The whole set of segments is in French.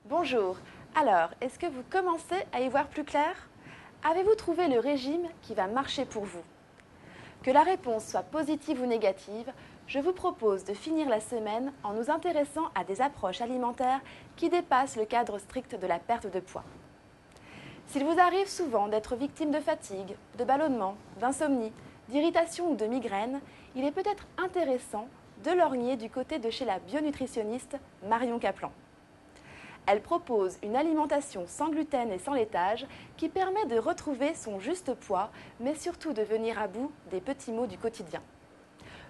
Bonjour, alors est-ce que vous commencez à y voir plus clair? Avez-vous trouvé le régime qui va marcher pour vous? Que la réponse soit positive ou négative, je vous propose de finir la semaine en nous intéressant à des approches alimentaires qui dépassent le cadre strict de la perte de poids. S'il vous arrive souvent d'être victime de fatigue, de ballonnement, d'insomnie, d'irritation ou de migraine, il est peut-être intéressant de lorgner du côté de chez la bionutritionniste Marion Caplan. Elle propose une alimentation sans gluten et sans laitage qui permet de retrouver son juste poids, mais surtout de venir à bout des petits maux du quotidien.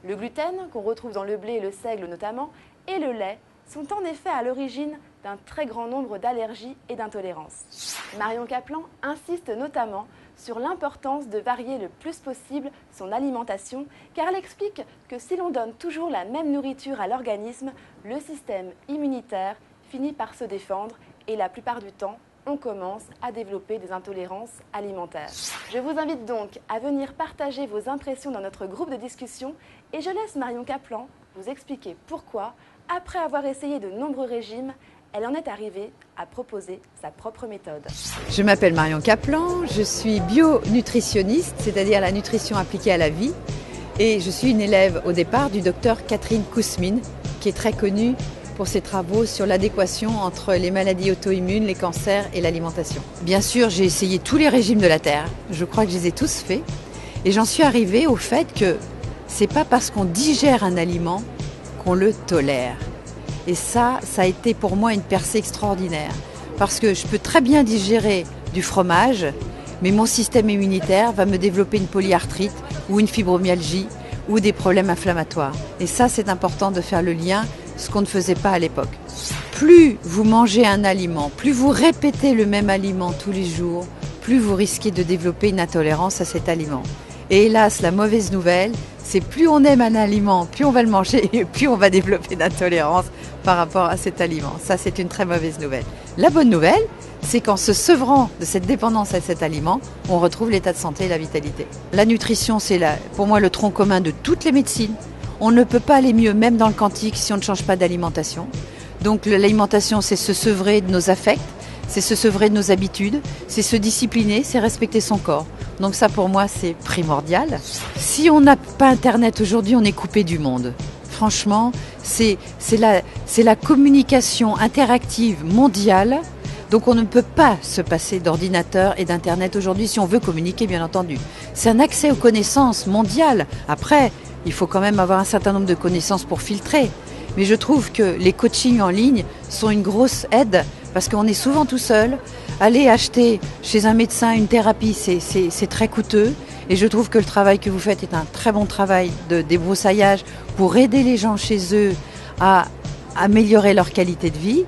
Le gluten, qu'on retrouve dans le blé et le seigle notamment, et le lait sont en effet à l'origine d'un très grand nombre d'allergies et d'intolérances. Marion Caplan insiste notamment sur l'importance de varier le plus possible son alimentation, car elle explique que si l'on donne toujours la même nourriture à l'organisme, le système immunitaire finit par se défendre et la plupart du temps, on commence à développer des intolérances alimentaires. Je vous invite donc à venir partager vos impressions dans notre groupe de discussion et je laisse Marion Caplan vous expliquer pourquoi, après avoir essayé de nombreux régimes, elle en est arrivée à proposer sa propre méthode. Je m'appelle Marion Caplan, je suis bionutritionniste, c'est-à-dire la nutrition appliquée à la vie. Et je suis une élève au départ du docteur Catherine Kousmine, qui est très connue pour ses travaux sur l'adéquation entre les maladies auto-immunes, les cancers et l'alimentation. Bien sûr, j'ai essayé tous les régimes de la Terre, je crois que je les ai tous faits. Et j'en suis arrivée au fait que c'est pas parce qu'on digère un aliment qu'on le tolère. Et ça a été pour moi une percée extraordinaire. Parce que je peux très bien digérer du fromage, mais mon système immunitaire va me développer une polyarthrite ou une fibromyalgie ou des problèmes inflammatoires. Et ça, c'est important de faire le lien, ce qu'on ne faisait pas à l'époque. Plus vous mangez un aliment, plus vous répétez le même aliment tous les jours, plus vous risquez de développer une intolérance à cet aliment. Et hélas, la mauvaise nouvelle, c'est plus on aime un aliment, plus on va le manger et plus on va développer une intolérance par rapport à cet aliment. Ça, c'est une très mauvaise nouvelle. La bonne nouvelle, c'est qu'en se sevrant de cette dépendance à cet aliment, on retrouve l'état de santé et la vitalité. La nutrition, c'est pour moi le tronc commun de toutes les médecines. On ne peut pas aller mieux, même dans le quantique, si on ne change pas d'alimentation. Donc l'alimentation, c'est se sevrer de nos affects, c'est se sevrer de nos habitudes, c'est se discipliner, c'est respecter son corps. Donc ça, pour moi, c'est primordial. Si on n'a pas Internet aujourd'hui, on est coupé du monde. Franchement, c'est la communication interactive mondiale. Donc on ne peut pas se passer d'ordinateur et d'Internet aujourd'hui si on veut communiquer, bien entendu. C'est un accès aux connaissances mondiales. Après, il faut quand même avoir un certain nombre de connaissances pour filtrer. Mais je trouve que les coachings en ligne sont une grosse aide parce qu'on est souvent tout seul. Aller acheter chez un médecin une thérapie, c'est très coûteux. Et je trouve que le travail que vous faites est un très bon travail de débroussaillage pour aider les gens chez eux à améliorer leur qualité de vie.